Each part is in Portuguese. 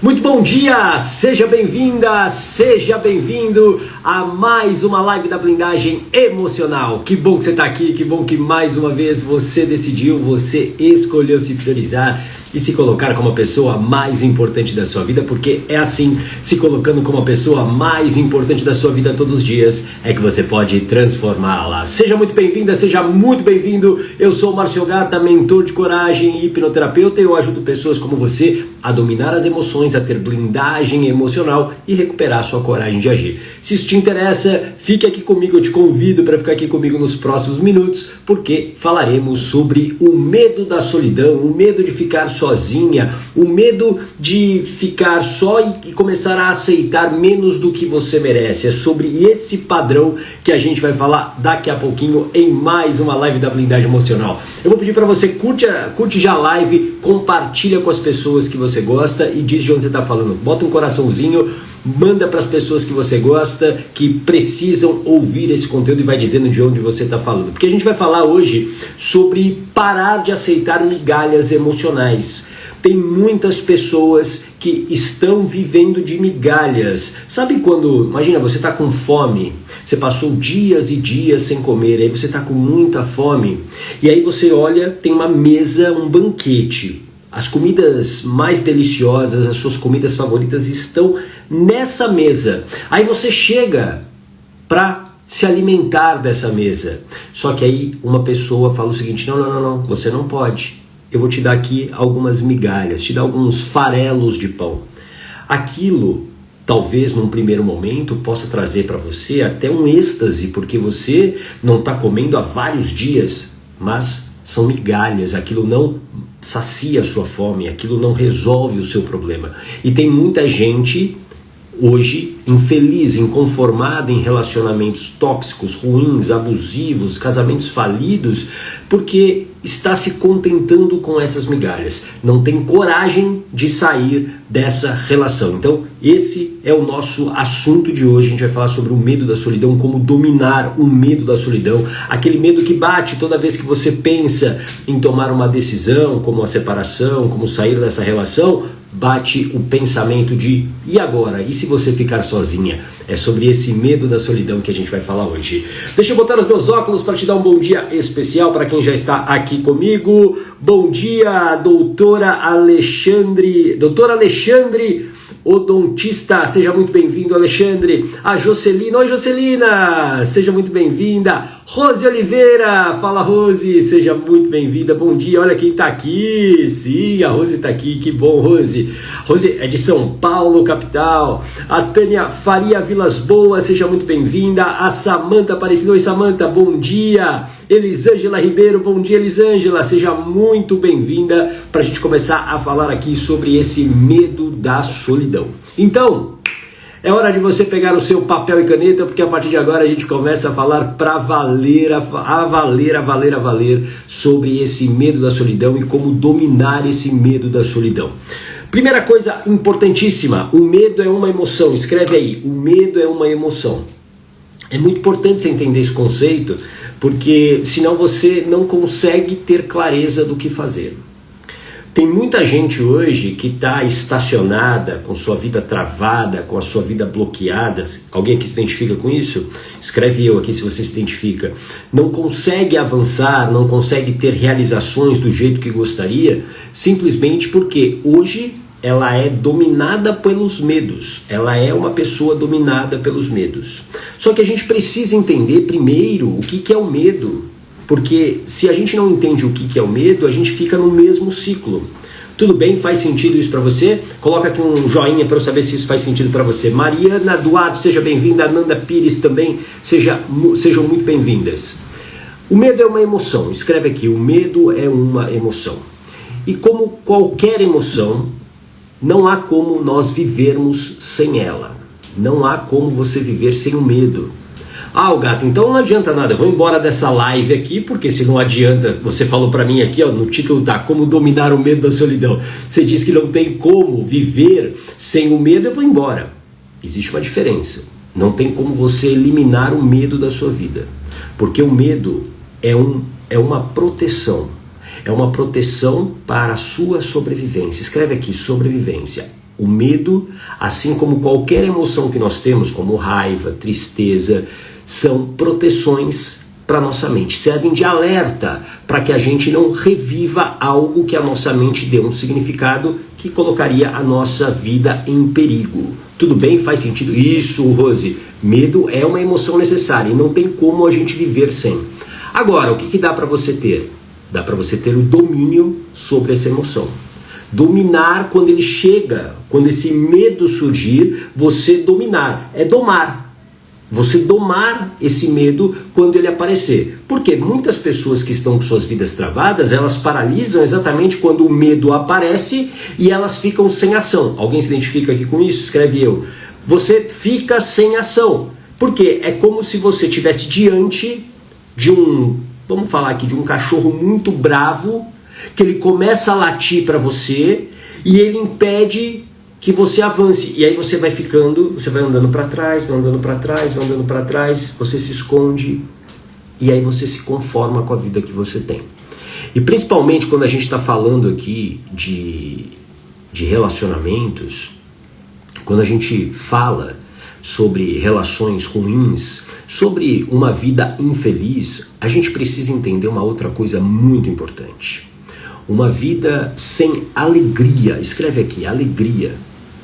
Muito bom dia, seja bem-vinda, seja bem-vindo a mais uma live da blindagem emocional. Que bom que você está aqui, que bom que mais uma vez você decidiu, você escolheu se priorizar e se colocar como a pessoa mais importante da sua vida, porque é assim, se colocando como a pessoa mais importante da sua vida todos os dias, é que você pode transformá-la. Seja muito bem-vinda, seja muito bem-vindo. Eu sou o Márcio Gata, mentor de coragem e hipnoterapeuta, e eu ajudo pessoas como você a dominar as emoções, a ter blindagem emocional e recuperar a sua coragem de agir. Se isso te interessa, fique aqui comigo, eu te convido para ficar aqui comigo nos próximos minutos, porque falaremos sobre o medo da solidão, o medo de ficar sozinha, o medo de ficar só e começar a aceitar menos do que você merece. É sobre esse padrão que a gente vai falar daqui a pouquinho em mais uma live da blindagem emocional. Eu vou pedir para você, curte já a live, compartilha com as pessoas que você gosta e diz de onde você está falando. Bota um coraçãozinho, manda para as pessoas que você gosta, que precisam ouvir esse conteúdo, e vai dizendo de onde você está falando. Porque a gente vai falar hoje sobre parar de aceitar migalhas emocionais. Tem muitas pessoas que estão vivendo de migalhas. Sabe quando, imagina, você está com fome, você passou dias e dias sem comer, aí você está com muita fome, e aí você olha, tem uma mesa, um banquete. As comidas mais deliciosas, as suas comidas favoritas estão nessa mesa. Aí você chega para se alimentar dessa mesa. Só que aí uma pessoa fala o seguinte: não, você não pode. Eu vou te dar aqui algumas migalhas, te dar alguns farelos de pão. Aquilo, talvez num primeiro momento, possa trazer para você até um êxtase, porque você não está comendo há vários dias, mas são migalhas, aquilo não sacia a sua fome, aquilo não resolve o seu problema. E tem muita gente hoje infeliz, inconformada em relacionamentos tóxicos, ruins, abusivos, casamentos falidos, porque está se contentando com essas migalhas, não tem coragem de sair dessa relação. Então esse é o nosso assunto de hoje. A gente vai falar sobre o medo da solidão, como dominar o medo da solidão, aquele medo que bate toda vez que você pensa em tomar uma decisão, como a separação, como sair dessa relação. Bate o pensamento de, e agora? E se você ficar sozinha? É sobre esse medo da solidão que a gente vai falar hoje. Deixa eu botar os meus óculos para te dar um bom dia especial para quem já está aqui comigo. Bom dia, doutor Alexandre, odontista. Seja muito bem-vindo, Alexandre. A Jocelina, oi Jocelina, seja muito bem-vinda. Rose Oliveira, fala Rose, seja muito bem-vinda, bom dia, olha quem tá aqui, sim, a Rose tá aqui, que bom, Rose. Rose é de São Paulo, capital. A Tânia Faria Vilas Boas, seja muito bem-vinda. A Samanta Aparecida, oi Samanta, bom dia. Elisângela Ribeiro, bom dia Elisângela, seja muito bem-vinda para a gente começar a falar aqui sobre esse medo da solidão. Então, é hora de você pegar o seu papel e caneta, porque a partir de agora a gente começa a falar para valer, a valer sobre esse medo da solidão e como dominar esse medo da solidão. Primeira coisa importantíssima, o medo é uma emoção, escreve aí, o medo é uma emoção. É muito importante você entender esse conceito, porque senão você não consegue ter clareza do que fazer. Tem muita gente hoje que está estacionada, com sua vida travada, com a sua vida bloqueada. Alguém que se identifica com isso? Escreve eu aqui se você se identifica. Não consegue avançar, não consegue ter realizações do jeito que gostaria, simplesmente porque hoje ela é dominada pelos medos. Ela é uma pessoa dominada pelos medos. Só que a gente precisa entender primeiro o que é o medo. Porque se a gente não entende o que é o medo, a gente fica no mesmo ciclo. Tudo bem? Faz sentido isso para você? Coloca aqui um joinha para eu saber se isso faz sentido para você. Mariana Duarte, seja bem-vinda. Ananda Pires também, sejam muito bem-vindas. O medo é uma emoção. Escreve aqui, o medo é uma emoção. E como qualquer emoção, não há como nós vivermos sem ela. Não há como você viver sem o medo. Ah, o gato, então não adianta nada, eu vou embora dessa live aqui, porque se não adianta, você falou pra mim aqui, ó, no título tá, como dominar o medo da solidão. Você diz que não tem como viver sem o medo, eu vou embora. Existe uma diferença. Não tem como você eliminar o medo da sua vida, porque o medo é uma proteção. É uma proteção para a sua sobrevivência. Escreve aqui, sobrevivência. O medo, assim como qualquer emoção que nós temos, como raiva, tristeza, são proteções para nossa mente, servem de alerta para que a gente não reviva algo que a nossa mente deu um significado que colocaria a nossa vida em perigo. Tudo bem? Faz sentido? Isso, Rose. Medo é uma emoção necessária e não tem como a gente viver sem. Agora, o que dá para você ter? Dá para você ter o domínio sobre essa emoção. Dominar quando ele chega, quando esse medo surgir, você dominar, é domar. Você domar esse medo quando ele aparecer. Porque muitas pessoas que estão com suas vidas travadas, elas paralisam exatamente quando o medo aparece e elas ficam sem ação. Alguém se identifica aqui com isso? Escreve eu. Você fica sem ação. Porque é como se você estivesse diante de vamos falar aqui, de um cachorro muito bravo, que ele começa a latir para você e ele impede que você avance. E aí você vai andando para trás, vai andando para trás, vai andando para trás, você se esconde e aí você se conforma com a vida que você tem. E principalmente quando a gente está falando aqui de relacionamentos, quando a gente fala sobre relações ruins, sobre uma vida infeliz, a gente precisa entender uma outra coisa muito importante. Uma vida sem alegria, escreve aqui, alegria.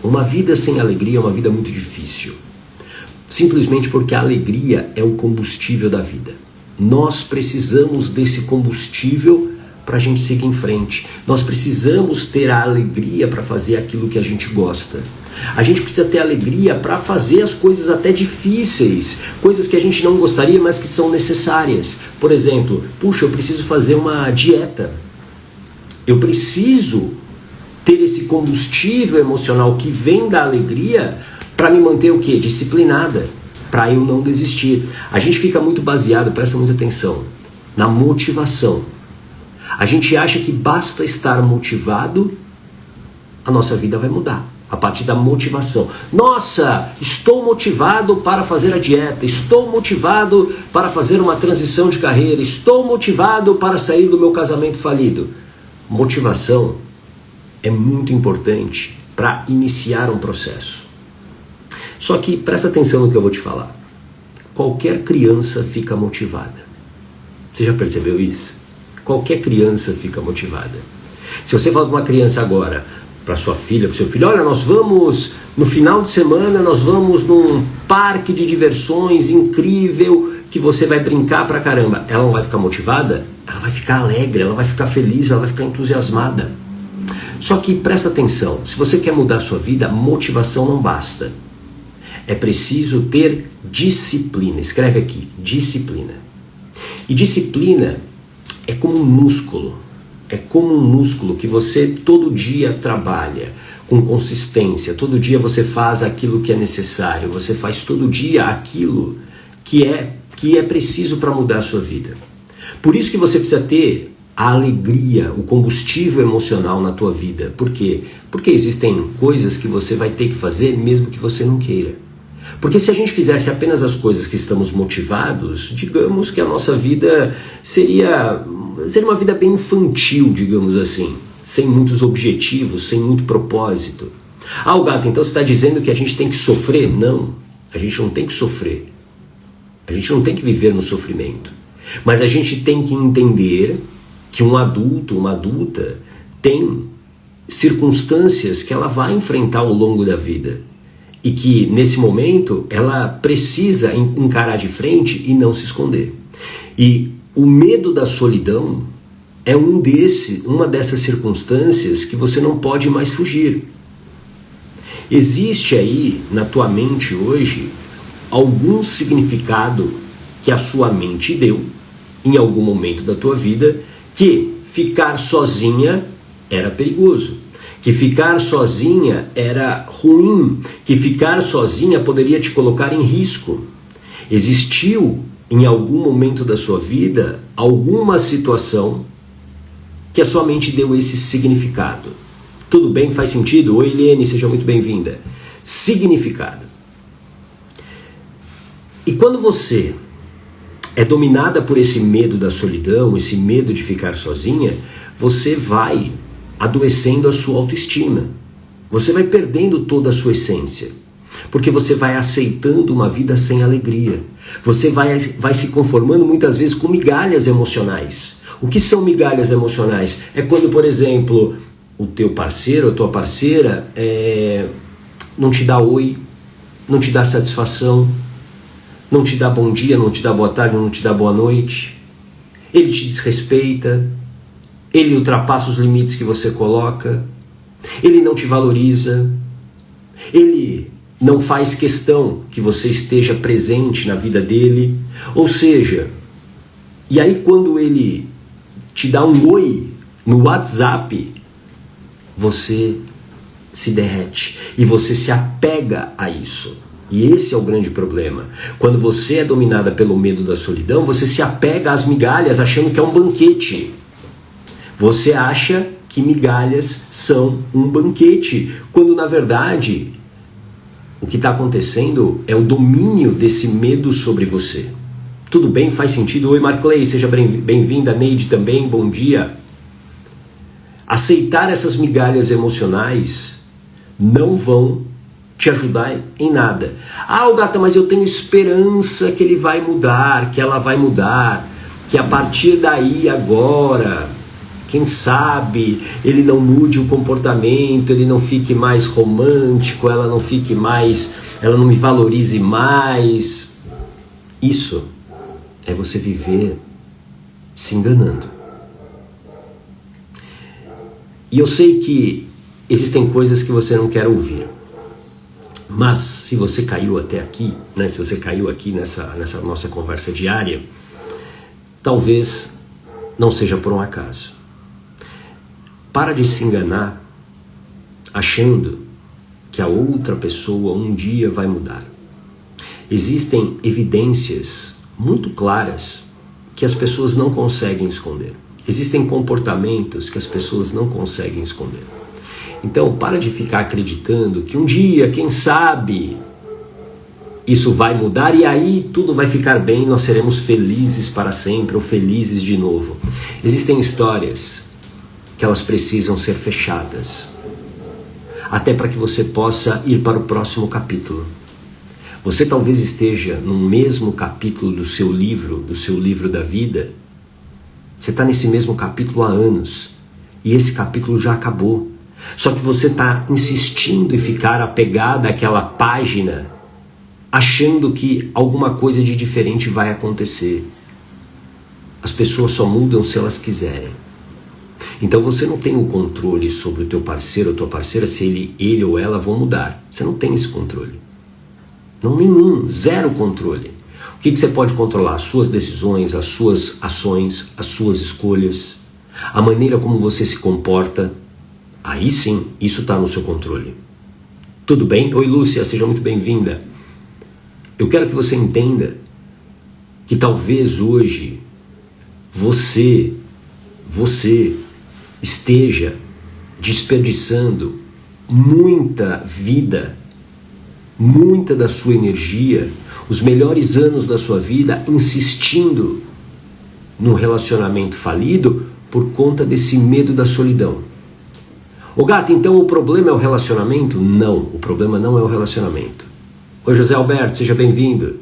Uma vida sem alegria é uma vida muito difícil. Simplesmente porque a alegria é o combustível da vida. Nós precisamos desse combustível para a gente seguir em frente. Nós precisamos ter a alegria para fazer aquilo que a gente gosta. A gente precisa ter alegria para fazer as coisas até difíceis, coisas que a gente não gostaria, mas que são necessárias. Por exemplo, puxa, eu preciso fazer uma dieta. Eu preciso ter esse combustível emocional que vem da alegria para me manter o quê? Disciplinada, para eu não desistir. A gente fica muito baseado, presta muita atenção, na motivação. A gente acha que basta estar motivado, a nossa vida vai mudar. A partir da motivação. Nossa, estou motivado para fazer a dieta, estou motivado para fazer uma transição de carreira, estou motivado para sair do meu casamento falido. Motivação é muito importante para iniciar um processo. Só que presta atenção no que eu vou te falar. Qualquer criança fica motivada. Você já percebeu isso? Qualquer criança fica motivada. Se você fala de uma criança agora, para sua filha, para o seu filho, olha, nós vamos, no final de semana, nós vamos num parque de diversões incrível, que você vai brincar pra caramba. Ela não vai ficar motivada? Ela vai ficar alegre, ela vai ficar feliz, ela vai ficar entusiasmada. Só que presta atenção, se você quer mudar a sua vida, motivação não basta. É preciso ter disciplina. Escreve aqui, disciplina. E disciplina é como um músculo. É como um músculo que você todo dia trabalha com consistência. Todo dia você faz aquilo que é necessário. Você faz todo dia aquilo que é preciso para mudar a sua vida. Por isso que você precisa ter a alegria, o combustível emocional na tua vida. Por quê? Porque existem coisas que você vai ter que fazer mesmo que você não queira. Porque se a gente fizesse apenas as coisas que estamos motivados, digamos que a nossa vida seria uma vida bem infantil, digamos assim, sem muitos objetivos, sem muito propósito. Ah, Gato, então você está dizendo que a gente tem que sofrer? Não, a gente não tem que sofrer. A gente não tem que viver no sofrimento. Mas a gente tem que entender que um adulto, uma adulta, tem circunstâncias que ela vai enfrentar ao longo da vida. E que, nesse momento, ela precisa encarar de frente e não se esconder. E o medo da solidão é uma dessas circunstâncias que você não pode mais fugir. Existe aí, na tua mente hoje, algum significado que a sua mente deu, em algum momento da tua vida, que ficar sozinha era perigoso. Que ficar sozinha era ruim, que ficar sozinha poderia te colocar em risco. Existiu, em algum momento da sua vida, alguma situação que a sua mente deu esse significado. Tudo bem? Faz sentido? Oi, Eliane, seja muito bem-vinda. Significado. E quando você é dominada por esse medo da solidão, esse medo de ficar sozinha, você vai adoecendo a sua autoestima. Você vai perdendo toda a sua essência. Porque você vai aceitando uma vida sem alegria. Você vai se conformando muitas vezes com migalhas emocionais. O que são migalhas emocionais? É quando, por exemplo, o teu parceiro ou tua parceira não te dá oi, não te dá satisfação, não te dá bom dia, não te dá boa tarde, não te dá boa noite. Ele te desrespeita, ele ultrapassa os limites que você coloca, ele não te valoriza, ele não faz questão que você esteja presente na vida dele. Ou seja, e aí quando ele te dá um oi no WhatsApp, você se derrete e você se apega a isso. E esse é o grande problema. Quando você é dominada pelo medo da solidão, você se apega às migalhas achando que é um banquete. Você acha que migalhas são um banquete, quando na verdade o que está acontecendo é o domínio desse medo sobre você. Tudo bem? Faz sentido? Oi, Marclay, seja bem-vinda. Neide também, bom dia. Aceitar essas migalhas emocionais não vão te ajudar em nada. Ah, Gata, mas eu tenho esperança que ele vai mudar, que ela vai mudar, que a partir daí agora, quem sabe, ele não mude o comportamento, ele não fique mais romântico, ela não me valorize mais. Isso é você viver se enganando. E eu sei que existem coisas que você não quer ouvir. Mas se você caiu até aqui, né, se você caiu aqui nessa nossa conversa diária, talvez não seja por um acaso. Para de se enganar achando que a outra pessoa um dia vai mudar. Existem evidências muito claras que as pessoas não conseguem esconder. Existem comportamentos que as pessoas não conseguem esconder. Então, para de ficar acreditando que um dia, quem sabe, isso vai mudar e aí tudo vai ficar bem, nós seremos felizes para sempre ou felizes de novo. Existem histórias que elas precisam ser fechadas, até para que você possa ir para o próximo capítulo. Você talvez esteja no mesmo capítulo do seu livro da vida. Você está nesse mesmo capítulo há anos e esse capítulo já acabou. Só que você está insistindo em ficar apegado àquela página, achando que alguma coisa de diferente vai acontecer. As pessoas só mudam se elas quiserem. Então você não tem o controle sobre o teu parceiro ou tua parceira se ele ou ela vão mudar. Você não tem esse controle. Não, nenhum, zero controle. O que você pode controlar? As suas decisões, as suas ações, as suas escolhas, a maneira como você se comporta. Aí sim, isso está no seu controle. Tudo bem? Oi, Lúcia, seja muito bem-vinda. Eu quero que você entenda que talvez hoje você esteja desperdiçando muita vida, muita da sua energia, os melhores anos da sua vida insistindo num relacionamento falido por conta desse medo da solidão. Ô Gata, então o problema é o relacionamento? Não, o problema não é o relacionamento. Oi, José Alberto, seja bem-vindo.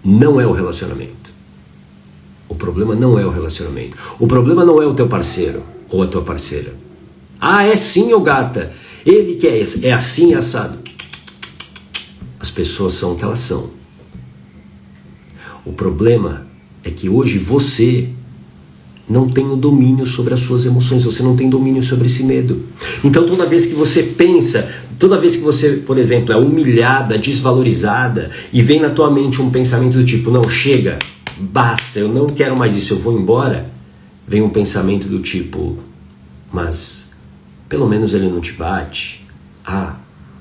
Não é o relacionamento. O problema não é o relacionamento. O problema não é o teu parceiro ou a tua parceira. Ah, é sim, ô Gata. Ele que é assim, assado. As pessoas são o que elas são. O problema é que hoje você não tem o domínio sobre as suas emoções, você não tem domínio sobre esse medo. Então toda vez que você pensa, toda vez que você, por exemplo, é humilhada, desvalorizada, e vem na tua mente um pensamento do tipo, não, chega, basta, eu não quero mais isso, eu vou embora, vem um pensamento do tipo, mas pelo menos ele não te bate. Ah,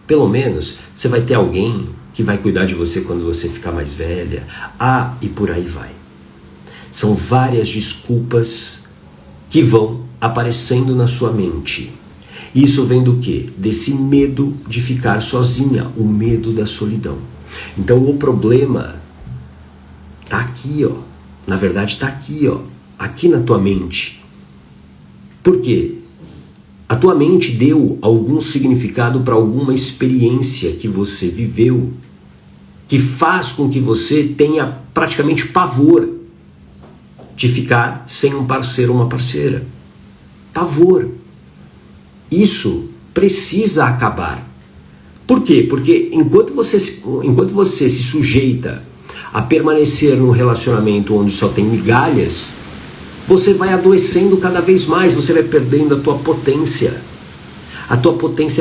pelo menos você vai ter alguém que vai cuidar de você quando você ficar mais velha. Ah, e por aí vai. São várias desculpas que vão aparecendo na sua mente. Isso vem do quê? Desse medo de ficar sozinha, o medo da solidão. Então o problema tá aqui, ó. Na verdade tá aqui, ó. Aqui na tua mente. Por quê? A tua mente deu algum significado para alguma experiência que você viveu, que faz com que você tenha praticamente pavor de ficar sem um parceiro ou uma parceira. Pavor. Isso precisa acabar. Por quê? Porque enquanto você se sujeita a permanecer num relacionamento onde só tem migalhas, você vai adoecendo cada vez mais, você vai perdendo a tua potência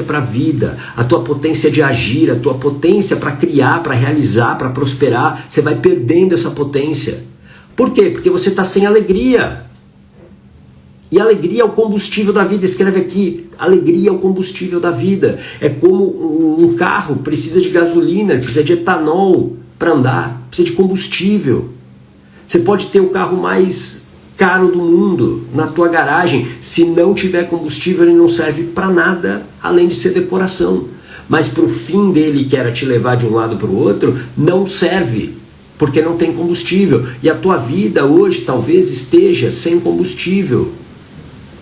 para a vida, a tua potência de agir, a tua potência para criar, para realizar, para prosperar. Você vai perdendo essa potência. Por quê? Porque você está sem alegria. E alegria é o combustível da vida. Escreve aqui, alegria é o combustível da vida. É como um carro precisa de gasolina, precisa de etanol para andar, precisa de combustível. Você pode ter o carro mais caro do mundo na tua garagem, se não tiver combustível ele não serve para nada além de ser decoração. Mas para o fim dele, que era te levar de um lado para o outro, não serve, porque não tem combustível. E a tua vida hoje talvez esteja sem combustível.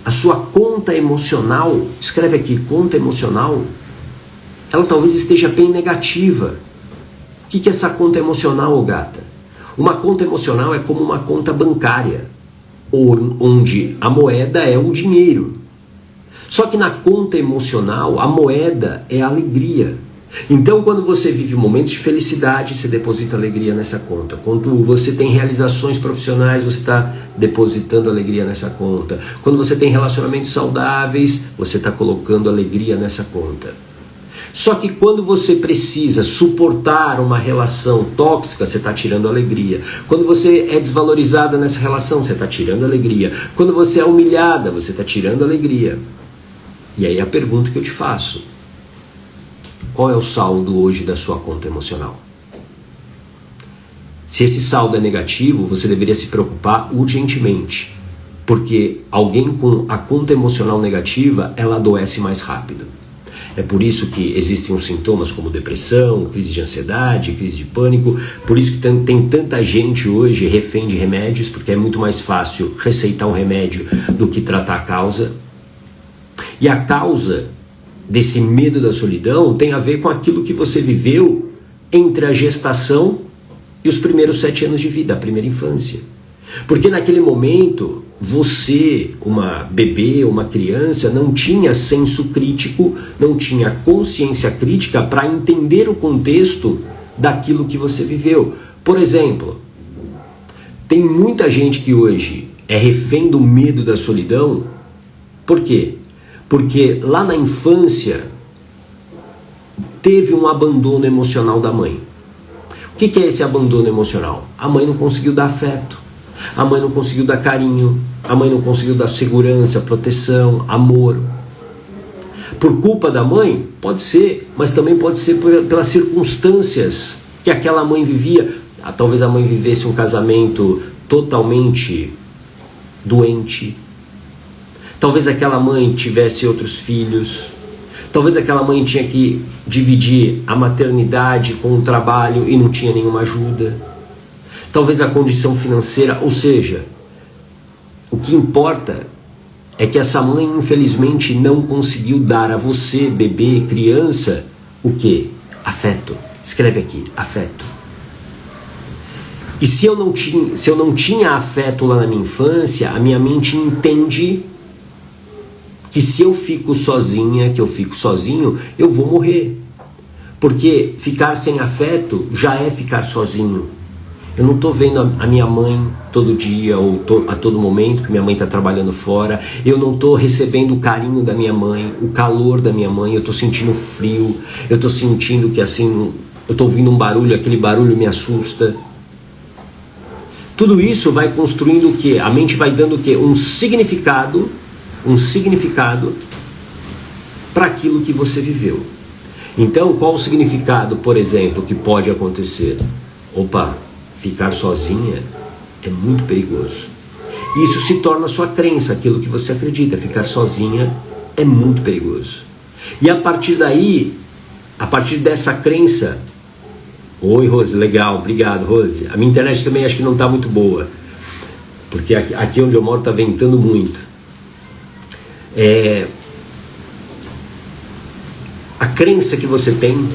A sua conta emocional, escreve aqui, conta emocional, ela talvez esteja bem negativa. O que é essa conta emocional, gata? Uma conta emocional é como uma conta bancária, onde a moeda é o dinheiro. Só que na conta emocional, a moeda é a alegria. Então, quando você vive momentos de felicidade, você deposita alegria nessa conta. Quando você tem realizações profissionais, você está depositando alegria nessa conta. Quando você tem relacionamentos saudáveis, você está colocando alegria nessa conta. Só que quando você precisa suportar uma relação tóxica, você está tirando alegria. Quando você é desvalorizada nessa relação, você está tirando alegria. Quando você é humilhada, você está tirando alegria. E aí a pergunta que eu te faço: qual é o saldo hoje da sua conta emocional? Se esse saldo é negativo, você deveria se preocupar urgentemente, porque alguém com a conta emocional negativa, ela adoece mais rápido. É por isso que existem os sintomas como depressão, crise de ansiedade, crise de pânico. Por isso que tem tanta gente hoje refém de remédios, porque é muito mais fácil receitar um remédio do que tratar a causa. E a causa desse medo da solidão tem a ver com aquilo que você viveu entre a gestação e os primeiros 7 anos de vida, a primeira infância. Porque naquele momento, você, uma bebê, uma criança, não tinha senso crítico, não tinha consciência crítica para entender o contexto daquilo que você viveu. Por exemplo, tem muita gente que hoje é refém do medo da solidão. Por quê? Porque lá na infância teve um abandono emocional da mãe. O que é esse abandono emocional? A mãe não conseguiu dar afeto, a mãe não conseguiu dar carinho, a mãe não conseguiu dar segurança, proteção, amor. Por culpa da mãe? Pode ser, mas também pode ser pelas circunstâncias que aquela mãe vivia. Talvez a mãe vivesse um casamento totalmente doente. Talvez aquela mãe tivesse outros filhos. Talvez aquela mãe tinha que dividir a maternidade com o trabalho e não tinha nenhuma ajuda. Talvez a condição financeira, ou seja, o que importa é que essa mãe infelizmente não conseguiu dar a você, bebê, criança, o quê? Afeto. Escreve aqui, afeto. E se eu não tinha afeto lá na minha infância, a minha mente entende que se eu fico sozinha, que eu fico sozinho, eu vou morrer. Porque ficar sem afeto já é ficar sozinho. Eu não estou vendo a minha mãe todo dia ou a todo momento, porque minha mãe está trabalhando fora. Eu não estou recebendo o carinho da minha mãe, o calor da minha mãe. Eu estou sentindo frio, eu estou sentindo que assim, eu estou ouvindo um barulho, aquele barulho me assusta. Tudo isso vai construindo o quê? A mente vai dando o quê? Um significado para aquilo que você viveu. Então, qual o significado, por exemplo, que pode acontecer? Opa, ficar sozinha é muito perigoso. Isso se torna sua crença, aquilo que você acredita. Ficar sozinha é muito perigoso. E a partir daí, a partir dessa crença... Oi, Rose, legal, obrigado, Rose. A minha internet também acho que não está muito boa, porque aqui onde eu moro está ventando muito. a crença que você tem,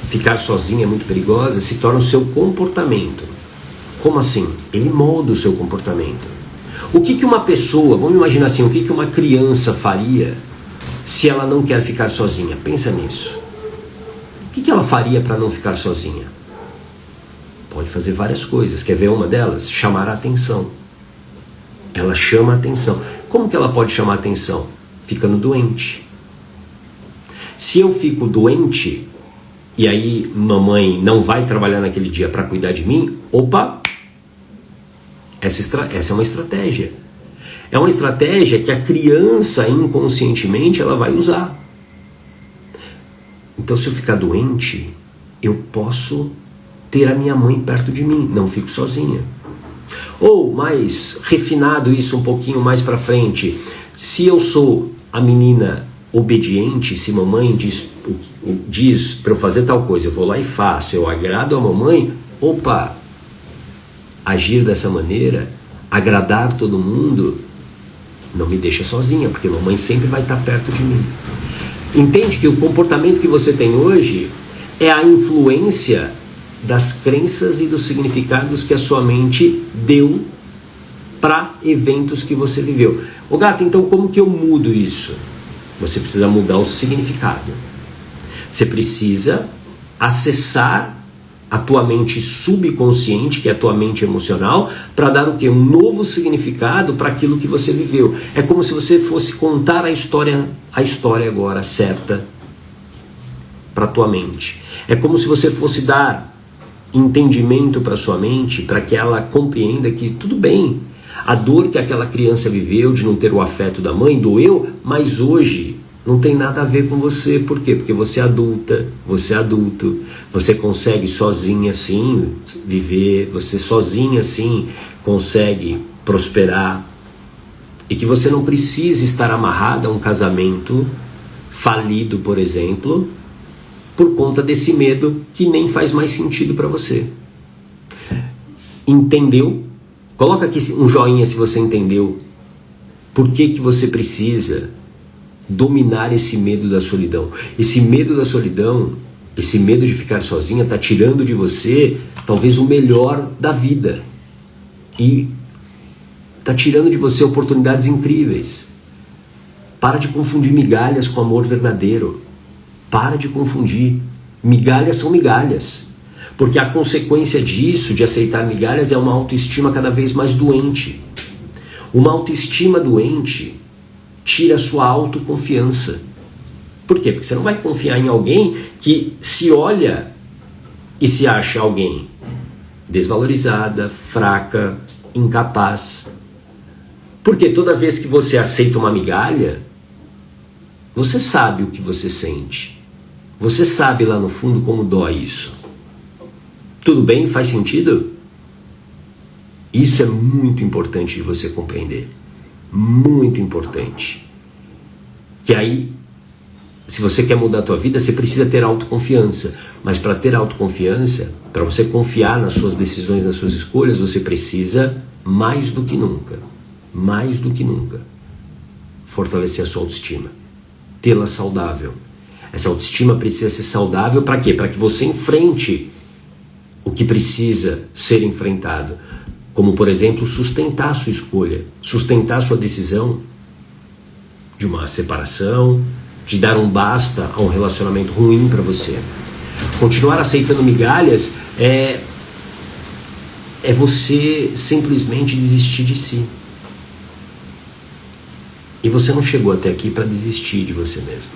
ficar sozinha é muito perigosa, se torna o seu comportamento. Como assim? Ele molda o seu comportamento. O que uma pessoa, vamos imaginar assim, o que uma criança faria se ela não quer ficar sozinha? Pensa nisso. O que ela faria para não ficar sozinha? Pode fazer várias coisas. Quer ver uma delas? Chamar a atenção. Ela chama a atenção. Como que ela pode chamar a atenção? Ficando doente. Se eu fico doente, e aí mamãe não vai trabalhar naquele dia para cuidar de mim, opa, essa é uma estratégia. É uma estratégia que a criança inconscientemente ela vai usar. Então, se eu ficar doente, eu posso ter a minha mãe perto de mim, não fico sozinha. Ou, mais refinado isso um pouquinho mais para frente, se eu sou a menina obediente, se mamãe diz para eu fazer tal coisa, eu vou lá e faço, eu agrado a mamãe, opa, agir dessa maneira, agradar todo mundo, não me deixa sozinha, porque mamãe sempre vai estar perto de mim. Entende que o comportamento que você tem hoje é a influência das crenças e dos significados que a sua mente deu para eventos que você viveu. Ô gata, então como que eu mudo isso? Você precisa mudar o significado. Você precisa acessar a tua mente subconsciente, que é a tua mente emocional, para dar o quê? Um novo significado para aquilo que você viveu. É como se você fosse contar a história agora certa para tua mente. É como se você fosse dar entendimento para sua mente, para que ela compreenda que tudo bem, a dor que aquela criança viveu de não ter o afeto da mãe doeu, mas hoje não tem nada a ver com você. Por quê? Porque você é adulta, você é adulto, você consegue sozinha assim viver, você sozinha assim consegue prosperar, e que você não precisa estar amarrada a um casamento falido, por exemplo, por conta desse medo que nem faz mais sentido para você. Entendeu? Coloca aqui um joinha se você entendeu por que você precisa dominar esse medo da solidão. Esse medo da solidão, esse medo de ficar sozinha está tirando de você talvez o melhor da vida. E está tirando de você oportunidades incríveis. Para de confundir migalhas com amor verdadeiro. Para de confundir. Migalhas são migalhas. Porque a consequência disso, de aceitar migalhas, é uma autoestima cada vez mais doente. Uma autoestima doente tira a sua autoconfiança. Por quê? Porque você não vai confiar em alguém que se olha e se acha alguém desvalorizada, fraca, incapaz. Porque toda vez que você aceita uma migalha, você sabe o que você sente. Você sabe lá no fundo como dói isso. Tudo bem? Faz sentido? Isso é muito importante de você compreender. Muito importante. Que aí, se você quer mudar a tua vida, você precisa ter autoconfiança. Mas para ter autoconfiança, para você confiar nas suas decisões, nas suas escolhas, você precisa, mais do que nunca, fortalecer a sua autoestima. Tê-la saudável. Essa autoestima precisa ser saudável para quê? Para que você enfrente o que precisa ser enfrentado. Como, por exemplo, sustentar a sua escolha, sustentar a sua decisão de uma separação, de dar um basta a um relacionamento ruim para você. Continuar aceitando migalhas é você simplesmente desistir de si. E você não chegou até aqui para desistir de você mesmo.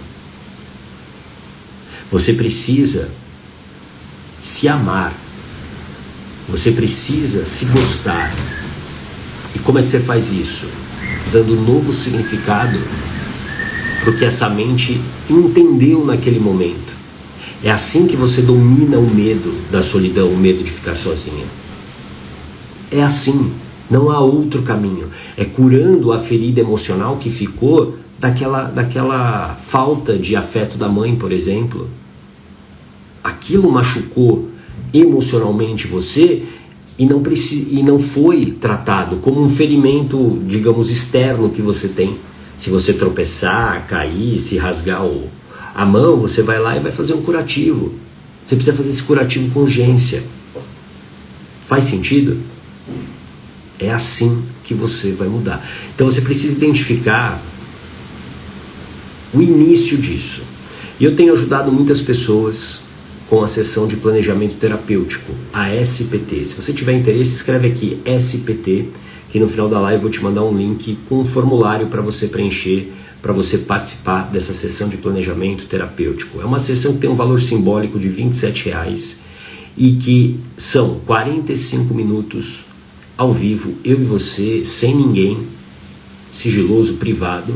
Você precisa se amar. Você precisa se gostar. E como é que você faz isso? Dando um novo significado para o que essa mente entendeu naquele momento. É assim que você domina o medo da solidão, o medo de ficar sozinha. É assim, não há outro caminho. É curando a ferida emocional que ficou daquela falta de afeto da mãe, por exemplo. Aquilo machucou emocionalmente você e não foi tratado como um ferimento, digamos, externo que você tem. Se você tropeçar, cair, se rasgar a mão, você vai lá e vai fazer um curativo. Você precisa fazer esse curativo com urgência. Faz sentido? É assim que você vai mudar. Então você precisa identificar o início disso. E eu tenho ajudado muitas pessoas com a sessão de planejamento terapêutico, a SPT. Se você tiver interesse, escreve aqui SPT, que no final da live eu vou te mandar um link com um formulário para você preencher, para você participar dessa sessão de planejamento terapêutico. É uma sessão que tem um valor simbólico de R$27 e que são 45 minutos ao vivo, eu e você, sem ninguém, sigiloso, privado,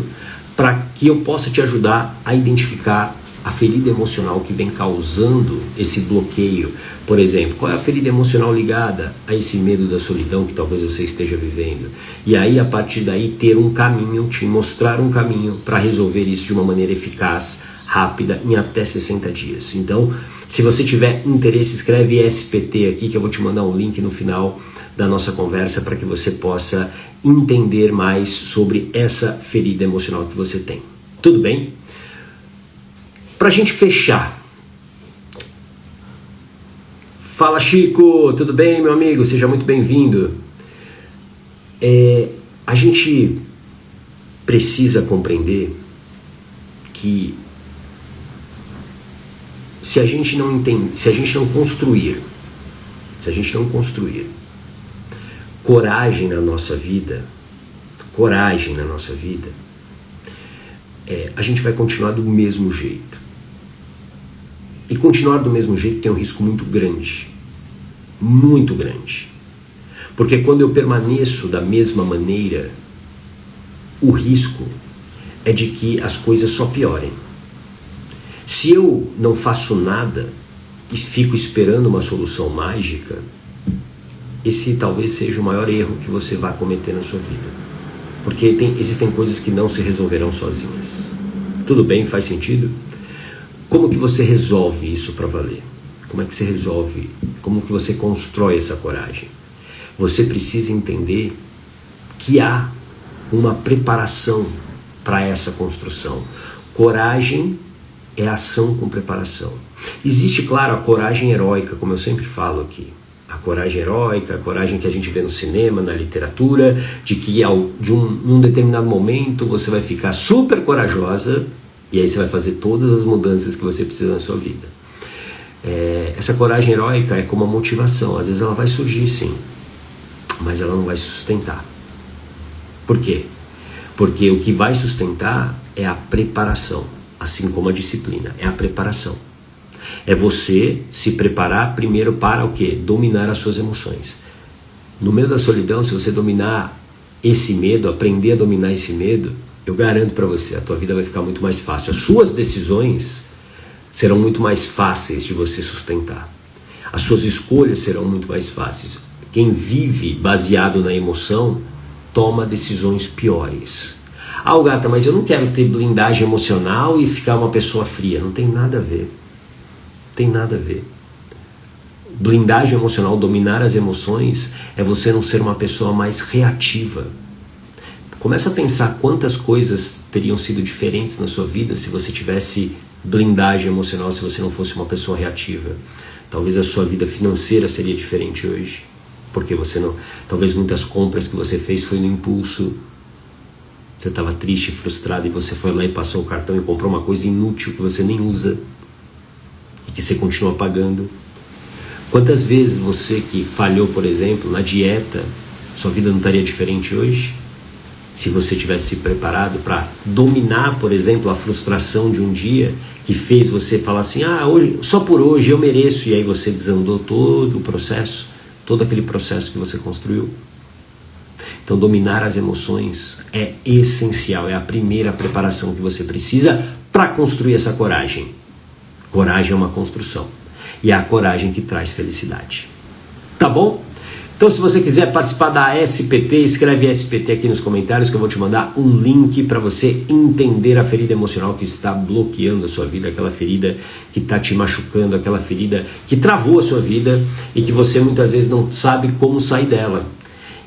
para que eu possa te ajudar a identificar a ferida emocional que vem causando esse bloqueio. Por exemplo, qual é a ferida emocional ligada a esse medo da solidão que talvez você esteja vivendo? E aí, a partir daí, ter um caminho, te mostrar um caminho para resolver isso de uma maneira eficaz, rápida, em até 60 dias. Então, se você tiver interesse, escreve SPT aqui, que eu vou te mandar um link no final da nossa conversa para que você possa entender mais sobre essa ferida emocional que você tem. Tudo bem? Pra gente fechar. Fala, Chico, tudo bem, meu amigo? Seja muito bem-vindo. A gente precisa compreender que se a gente não construir coragem na nossa vida, a gente vai continuar do mesmo jeito. E continuar do mesmo jeito tem um risco muito grande. Muito grande. Porque quando eu permaneço da mesma maneira, o risco é de que as coisas só piorem. Se eu não faço nada e fico esperando uma solução mágica, esse talvez seja o maior erro que você vai cometer na sua vida. Porque existem coisas que não se resolverão sozinhas. Tudo bem? Faz sentido? Como que você resolve isso para valer? Como é que você resolve? Como que você constrói essa coragem? Você precisa entender que há uma preparação para essa construção. Coragem é ação com preparação. Existe, claro, a coragem heróica, como eu sempre falo aqui. A coragem heróica, a coragem que a gente vê no cinema, na literatura, de que num determinado momento você vai ficar super corajosa e aí você vai fazer todas as mudanças que você precisa na sua vida. Essa coragem heróica é como a motivação. Às vezes ela vai surgir, sim, mas ela não vai se sustentar. Por quê? Porque o que vai sustentar é a preparação, assim como a disciplina, é a preparação. É você se preparar primeiro para o quê? Dominar as suas emoções. No meio da solidão, se você dominar esse medo, aprender a dominar esse medo, eu garanto para você, a tua vida vai ficar muito mais fácil. As suas decisões serão muito mais fáceis de você sustentar. As suas escolhas serão muito mais fáceis. Quem vive baseado na emoção, toma decisões piores. Ah, Gata, mas eu não quero ter blindagem emocional e ficar uma pessoa fria. Não tem nada a ver. Tem nada a ver. Blindagem emocional, dominar as emoções, é você não ser uma pessoa mais reativa. Começa a pensar quantas coisas teriam sido diferentes na sua vida se você tivesse blindagem emocional, se você não fosse uma pessoa reativa. Talvez a sua vida financeira seria diferente hoje, porque você não... Talvez muitas compras que você fez foi no impulso. Você estava triste, frustrado e você foi lá e passou o cartão e comprou uma coisa inútil que você nem usa e que você continua pagando. Quantas vezes você que falhou, por exemplo, na dieta, sua vida não estaria diferente hoje? Se você tivesse se preparado para dominar, por exemplo, a frustração de um dia que fez você falar assim, hoje, só por hoje eu mereço, e aí você desandou todo o processo, todo aquele processo que você construiu. Então dominar as emoções é essencial, é a primeira preparação que você precisa para construir essa coragem. Coragem é uma construção, e é a coragem que traz felicidade. Tá bom? Então, se você quiser participar da SPT, escreve SPT aqui nos comentários que eu vou te mandar um link para você entender a ferida emocional que está bloqueando a sua vida, aquela ferida que está te machucando, aquela ferida que travou a sua vida e que você muitas vezes não sabe como sair dela.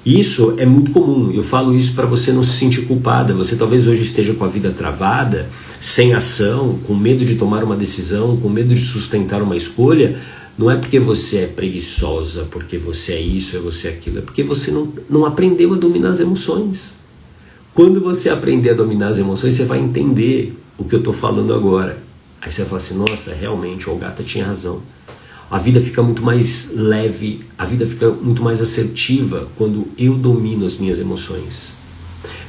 Isso é muito comum, eu falo isso para você não se sentir culpada. Você talvez hoje esteja com a vida travada, sem ação, com medo de tomar uma decisão, com medo de sustentar uma escolha. Não é porque você é preguiçosa, porque você é isso, é você é aquilo, é porque você não aprendeu a dominar as emoções. Quando você aprender a dominar as emoções, você vai entender o que eu estou falando agora. Aí você vai falar assim, nossa, realmente o Algata tinha razão. A vida fica muito mais leve, a vida fica muito mais assertiva quando eu domino as minhas emoções.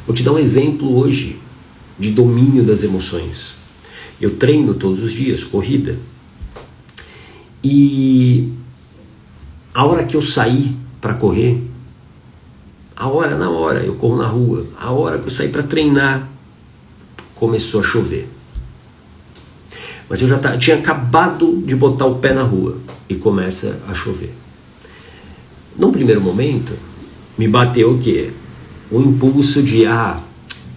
Vou te dar um exemplo hoje de domínio das emoções. Eu treino todos os dias, corrida. E a hora que eu saí para correr, na hora, eu corro na rua, a hora que eu saí para treinar, começou a chover. Mas eu já tinha acabado de botar o pé na rua e começa a chover. Num primeiro momento, me bateu o quê? O impulso de,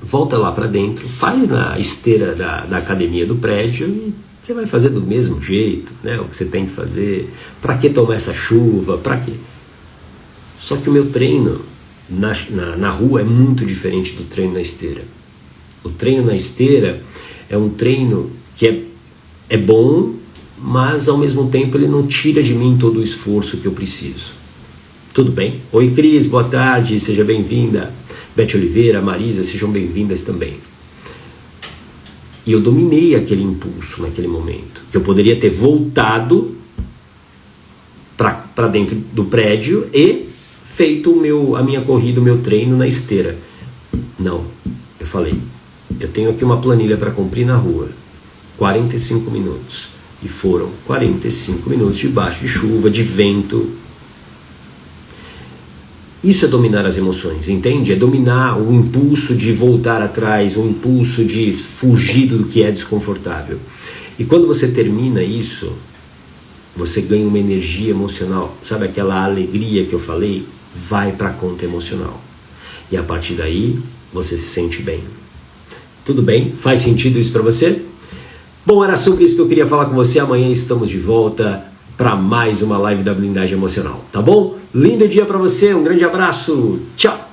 volta lá para dentro, faz na esteira da academia do prédio e você vai fazer do mesmo jeito, né? O que você tem que fazer. Para que tomar essa chuva? Para quê? Só que o meu treino na rua é muito diferente do treino na esteira. O treino na esteira é um treino que é bom, mas ao mesmo tempo ele não tira de mim todo o esforço que eu preciso. Tudo bem? Oi Cris, boa tarde, seja bem-vinda. Beth Oliveira, Marisa, sejam bem-vindas também. E eu dominei aquele impulso naquele momento, que eu poderia ter voltado para dentro do prédio e feito a minha corrida, o meu treino na esteira. Não, eu falei, eu tenho aqui uma planilha para cumprir na rua, 45 minutos. E foram 45 minutos debaixo de chuva, de vento. Isso é dominar as emoções, entende? É dominar o impulso de voltar atrás, o impulso de fugir do que é desconfortável. E quando você termina isso, você ganha uma energia emocional. Sabe aquela alegria que eu falei? Vai para a conta emocional. E a partir daí, você se sente bem. Tudo bem? Faz sentido isso para você? Bom, era sobre isso que eu queria falar com você. Amanhã estamos de volta para mais uma live da Blindagem Emocional, tá bom? Lindo dia para você, um grande abraço, tchau!